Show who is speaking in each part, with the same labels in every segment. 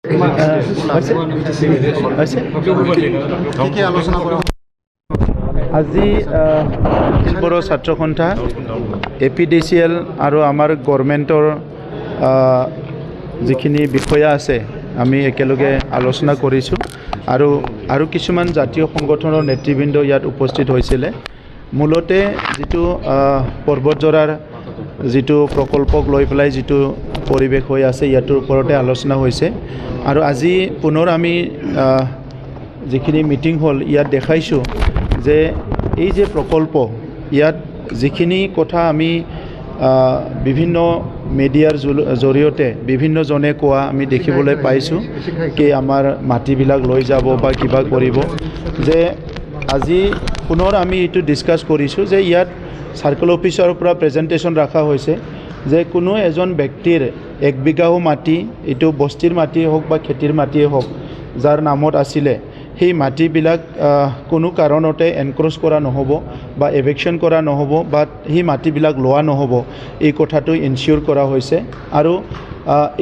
Speaker 1: আজি বড়ো ছাত্ৰ সন্থা APDCL আৰু আমাৰ গভৰ্ণমেণ্টৰ যিখিনি বিষয়া আছে আমি একেলগে আলোচনা কৰিছোঁ আৰু কিছুমান জাতীয় সংগঠনৰ নেতৃবৃন্দ ইয়াত উপস্থিত হৈছিলে। মূলতে যিটো পৰ্বতজৰাৰ যিটো প্ৰকল্পক লৈ পেলাই যিটো পৰিৱেশ হৈ আছে ইয়াৰ ওপৰতে আলোচনা হৈছে আৰু আজি পুনৰ আমি যিখিনি মিটিং হ'ল ইয়াত দেখাইছোঁ যে এই যে প্ৰকল্প ইয়াত যিখিনি কথা আমি বিভিন্ন মিডিয়াৰ জৰিয়তে বিভিন্নজনে কোৱা আমি দেখিবলৈ পাইছোঁ কি আমাৰ মাটিবিলাক লৈ যাব বা কিবা কৰিব, যে আজি পুনৰ আমি এইটো ডিছকাছ কৰিছোঁ যে ইয়াত চাৰ্কল অফিচৰ পৰা প্ৰেজেণ্টেশ্যন ৰখা হৈছে যে কোনো এজন ব্যক্তিৰ 1 বিঘাও মাটি, এইটো বস্তিৰ মাটিয়ে হওক বা খেতিৰ মাটিয়ে হওক, যাৰ নামত আছিলে সেই মাটিবিলাক কোনো কাৰণতে এনক্ৰ'চ কৰা নহ'ব বা এভেকশ্যন কৰা নহ'ব বা সেই মাটিবিলাক লোৱা নহ'ব, এই কথাটো ইনচিয়ৰ কৰা হৈছে। আৰু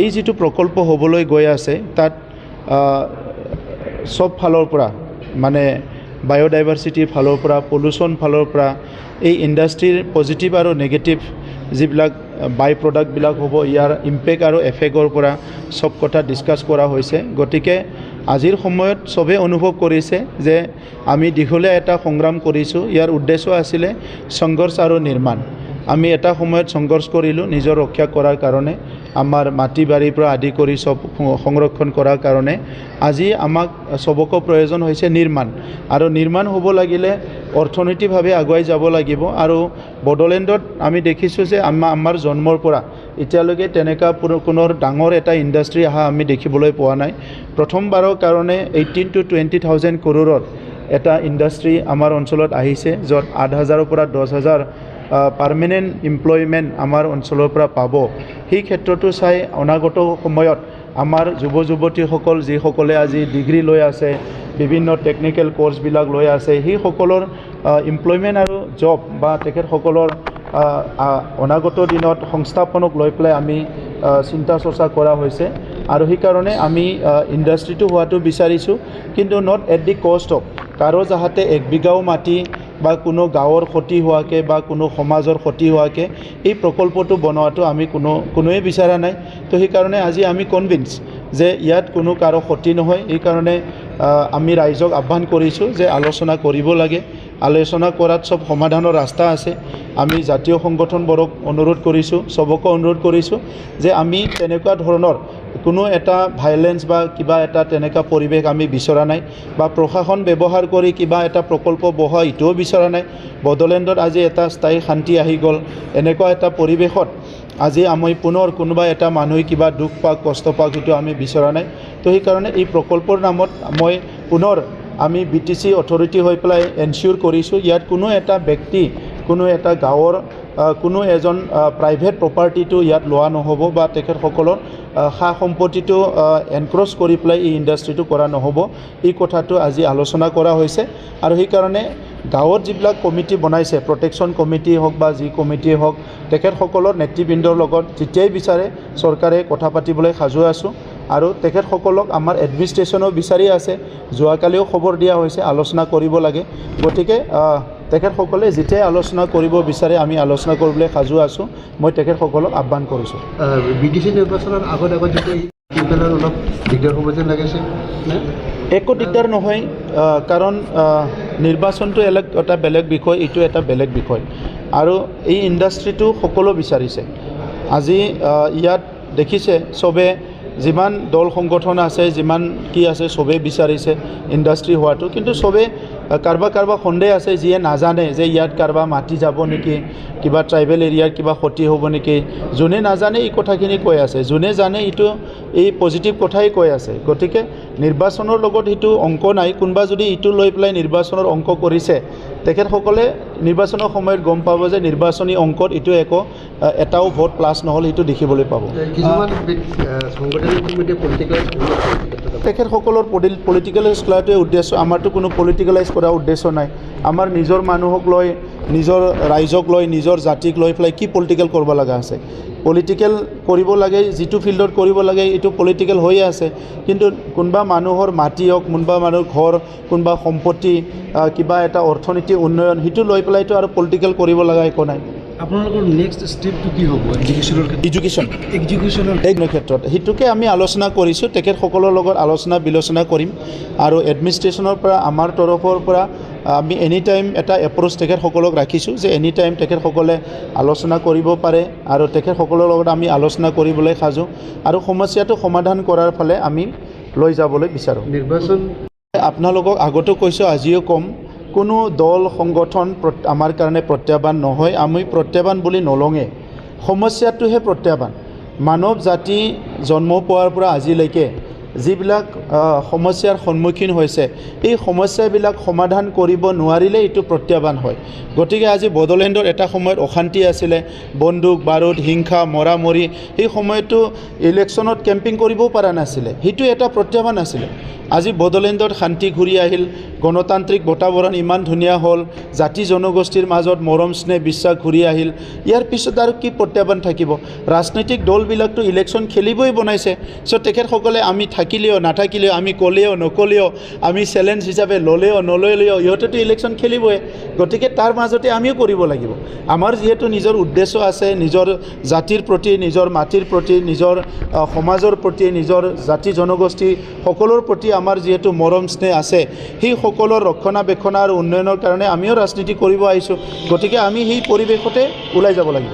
Speaker 1: এই যিটো প্ৰকল্প হ'বলৈ গৈ আছে তাত সব ফালৰ পৰা মানে বায়'ডাইভাৰ্চিটিৰ ফালৰ পৰা, পলিউশ্যন ফালৰ পৰা, এই ইণ্ডাষ্ট্ৰীৰ পজিটিভ আৰু নেগেটিভ যিবিলাক বাই প্ৰডাক্টবিলাক হ'ব ইয়াৰ ইম্পেক্ট আৰু এফেক্টৰ পৰা সব কথা ডিছকাছ কৰা হৈছে। গতিকে আজিৰ সময়ত সবে অনুভৱ কৰিছে যে আমি দীঘলীয়া এটা সংগ্ৰাম কৰিছোঁ, ইয়াৰ উদ্দেশ্য আছিলে সংঘৰ্ষ আৰু নিৰ্মাণ। আমি এটা সময়ত সংঘৰ্ষ কৰিলোঁ নিজৰ ৰক্ষা কৰাৰ কাৰণে, আমাৰ মাটি বাৰীৰ পৰা আদি কৰি সব সংৰক্ষণ কৰাৰ কাৰণে। আজি আমাক সবকো প্ৰয়োজন হৈছে নিৰ্মাণ, আৰু নিৰ্মাণ হ'ব লাগিলে অৰ্থনৈতিকভাৱে আগুৱাই যাব লাগিব। আৰু বড়োলেণ্ডত আমি দেখিছোঁ যে আমাৰ জন্মৰ পৰা এতিয়ালৈকে তেনেকুৱা কোনো ডাঙৰ এটা ইণ্ডাষ্ট্ৰী অহা আমি দেখিবলৈ পোৱা নাই। প্ৰথমবাৰৰ কাৰণে 18,000 to 20,000 কৰোৰৰ এটা ইণ্ডাষ্ট্ৰী আমাৰ অঞ্চলত আহিছে, য'ত 8,000 পৰা 10,000 পাৰ্মানেণ্ট এমপ্লয়মেণ্ট আমাৰ অঞ্চলৰ পৰা পাব। সেই ক্ষেত্ৰতো চাই অনাগত সময়ত আমাৰ যুৱ যুৱতীসকল যিসকলে আজি ডিগ্ৰী লৈ আছে, বিভিন্ন টেকনিকেল কোৰ্চবিলাক লৈ আছে, সেইসকলৰ এমপ্লয়মেণ্ট আৰু জব বা তেখেতসকলৰ অনাগত দিনত সংস্থাপনক লৈ পেলাই আমি চিন্তা চৰ্চা কৰা হৈছে। আৰু সেইকাৰণে আমি ইণ্ডাষ্ট্ৰীটো হোৱাটো বিচাৰিছোঁ, কিন্তু not at the cost of কাৰো যাতে 1 বিঘাও মাটি বা কোনো গাঁৱৰ ক্ষতি হোৱাকৈ বা কোনো সমাজৰ ক্ষতি হোৱাকৈ এই প্ৰকল্পটো বনোৱাটো আমি কোনোৱে বিচৰা নাই। তো সেইকাৰণে আজি আমি কনভিন্স যে ইয়াত কোনো কাৰো ক্ষতি নহয়। এইকাৰণে আমি ৰাইজক আহ্বান কৰিছোঁ যে আলোচনা কৰিব লাগে, আলোচনা কৰাত সব সমাধানৰ ৰাস্তা আছে। আমি জাতীয় সংগঠনবোৰক অনুৰোধ কৰিছোঁ, সবকে অনুৰোধ কৰিছোঁ যে আমি তেনেকুৱা ধৰণৰ কোনো এটা ভাইলেন্স বা কিবা এটা তেনেকুৱা পৰিৱেশ আমি বিচৰা নাই, বা প্ৰশাসন ব্যৱহাৰ কৰি কিবা এটা প্ৰকল্প বহোৱা এইটোও বিচৰা নাই। বড়োলেণ্ডত আজি এটা স্থায়ী শান্তি আহি গ'ল, এনেকুৱা এটা পৰিৱেশত আজি আমি পুনৰ কোনোবা এটা মানুহে কিবা দুখ পাওক, কষ্ট পাওক, সেইটো আমি বিচৰা নাই। তো সেইকাৰণে এই প্ৰকল্পৰ নামত মই পুনৰ আমি BTC অথৰিটি হৈ পেলাই এনচিয়ৰ কৰিছোঁ ইয়াত কোনো এটা ব্যক্তি, কোনো এটা গাঁৱৰ কোনো এজন প্ৰাইভেট প্ৰপাৰ্টিটো ইয়াত লোৱা নহ'ব বা তেখেতসকলৰ সা সম্পত্তিটো এনক্ৰ'চ কৰি পেলাই এই ইণ্ডাষ্ট্ৰীটো কৰা নহ'ব। এই কথাটো আজি আলোচনা কৰা হৈছে। আৰু সেইকাৰণে গাঁৱত যিবিলাক কমিটি বনাইছে, প্ৰটেকশ্যন কমিটি হওক বা যি কমিটিয়ে হওক, তেখেতসকলৰ নেতৃবৃন্দৰ লগত যেতিয়াই বিচাৰে চৰকাৰে কথা পাতিবলৈ সাজু আছোঁ। আৰু তেখেতসকলক আমাৰ এডমিনিষ্ট্ৰেশ্যনেও বিচাৰি আছে, যোৱাকালিও খবৰ দিয়া হৈছে আলোচনা কৰিব লাগে। গতিকে তেখেতসকলে যেতিয়াই আলোচনা কৰিব বিচাৰে আমি আলোচনা কৰিবলৈ সাজু আছোঁ। মই তেখেতসকলক আহ্বান কৰিছোঁ।
Speaker 2: BTC নিৰ্বাচনৰ আগত অলপ দিগদাৰ হ'ব যেন লাগিছে।
Speaker 1: একো দিগদাৰ নহয়, কাৰণ নিৰ্বাচনটো এটা বেলেগ বিষয়, এইটো এটা বেলেগ বিষয়। আৰু এই ইণ্ডাষ্ট্ৰীটো সকলো বিচাৰিছে। আজি ইয়াত দেখিছে চবে, যিমান দল সংগঠন আছে, যিমান কি আছে, চবেই বিচাৰিছে ইণ্ডাষ্ট্ৰী হোৱাটো, কিন্তু চবে কাৰোবাৰ সন্দেহ আছে যিয়ে নাজানে যে ইয়াত কাৰোবাৰ মাটি যাব নেকি, কিবা ট্ৰাইবেল এৰিয়াৰ কিবা ক্ষতি হ'ব নেকি। যোনে নাজানে এই কথাখিনি কৈ আছে, যোনে জানে এইটো এই পজিটিভ কথাই কৈ আছে। গতিকে নিৰ্বাচনৰ লগত সেইটো অংক নাই। কোনোবা যদি এইটো লৈ পেলাই নিৰ্বাচনৰ অংক কৰিছে, তেখেতসকলে নিৰ্বাচনৰ সময়ত গম পাব যে নিৰ্বাচনী অংকত এইটো এটাও ভোট প্লাছ নহ'ল, সেইটো দেখিবলৈ পাব। তেখেতসকলৰ পলিটিকেলাইজ কৰাটোৱে উদ্দেশ্য, আমাৰতো কোনো পলিটিকেলাইজ কৰা উদ্দেশ্য নাই। আমাৰ নিজৰ মানুহক লৈ, নিজৰ ৰাইজক লৈ, নিজৰ জাতিক লৈ পেলাই কি পলিটিকেল কৰিব লগা আছে। পলিটিকেল কৰিব লাগে, যিটো ফিল্ডত কৰিব লাগে এইটো পলিটিকেল হৈয়ে আছে, কিন্তু কোনোবা মানুহৰ মাটি হওক, কোনোবা মানুহৰ ঘৰ, কোনোবা সম্পত্তি, কিবা এটা অৰ্থনীতি উন্নয়ন, সেইটো লৈ পেলাইতো আৰু পলিটিকেল কৰিব লগা একো নাই।
Speaker 2: আপোনালোকৰ নেক্সট ষ্টেপটো কি হ'ব এডুকেশ্যনৰ
Speaker 1: ক্ষেত্ৰত সেইটোকে আমি আলোচনা কৰিছোঁ, তেখেতসকলৰ লগত আলোচনা বিলোচনা কৰিম আৰু এডমিনিষ্ট্ৰেশ্যনৰ পৰা আমাৰ তৰফৰ পৰা আমি এনি টাইম এটা এপ্ৰ'চ তেখেতসকলক ৰাখিছোঁ যে এনি টাইম তেখেতসকলে আলোচনা কৰিব পাৰে আৰু তেখেতসকলৰ লগত আমি আলোচনা কৰিবলৈ সাজু আৰু সমস্যাটো সমাধান কৰাৰ ফালে আমি লৈ যাবলৈ বিচাৰোঁ।
Speaker 2: নিৰ্বাচন
Speaker 1: আপোনালোকক আগতো কৈছোঁ, আজিও ক'ম, কোনো দল সংগঠন আমাৰ কাৰণে প্ৰত্যাহ্বান নহয়, আমি প্ৰত্যাহ্বান বুলি নলওঁৱে, সমস্যাটোহে প্ৰত্যাহ্বান। মানৱ জাতি জন্ম পোৱাৰ পৰা আজিলৈকে যিবিলাক সমস্যাৰ সন্মুখীন হৈছে, এই সমস্যাবিলাক সমাধান কৰিব নোৱাৰিলে এইটো প্ৰত্যাহ্বান হয়। গতিকে আজি বড়োলেণ্ডত এটা সময়ত অশান্তি আছিলে, বন্দুক বাৰুদ, হিংসা, মৰামৰি, সেই সময়তো ইলেকশ্যনত কেম্পিং কৰিবও পৰা নাছিলে, সেইটো এটা প্ৰত্যাহ্বান আছিলে। আজি বড়োলেণ্ডত শান্তি ঘূৰি আহিল, গণতান্ত্ৰিক বাতাবৰণ ইমান ধুনীয়া হ'ল, জাতি জনগোষ্ঠীৰ মাজত মৰম স্নেহ বিশ্বাস ঘূৰি আহিল, ইয়াৰ পিছত আৰু কি প্ৰত্যাহ্বান থাকিব? ৰাজনৈতিক দলবিলাকতো ইলেকশ্যন খেলিবই বনাইছে, চ' তেখেতসকলে আমি থাকিলেও নাথাকিলেও, আমি ক'লেও নক'লেও, আমি চেলেঞ্জ হিচাপে ল'লেও নল'লেও ইহঁতেতো ইলেকশ্যন খেলিবই। গতিকে তাৰ মাজতে আমিও কৰিব লাগিব। আমাৰ যিহেতু নিজৰ উদ্দেশ্য আছে, নিজৰ জাতিৰ প্ৰতি, নিজৰ মাটিৰ প্ৰতি, নিজৰ সমাজৰ প্ৰতি, নিজৰ জাতি জনগোষ্ঠী সকলোৰ প্ৰতি আমাৰ যিহেতু মৰম স্নেহ আছে, সেই সকলৰ ৰক্ষণাবেক্ষণ আৰু উন্নয়নৰ কাৰণে আমিও ৰাজনীতি কৰিব আহিছোঁ। গতিকে আমি সেই পৰিৱেশতে ওলাই যাব লাগিব।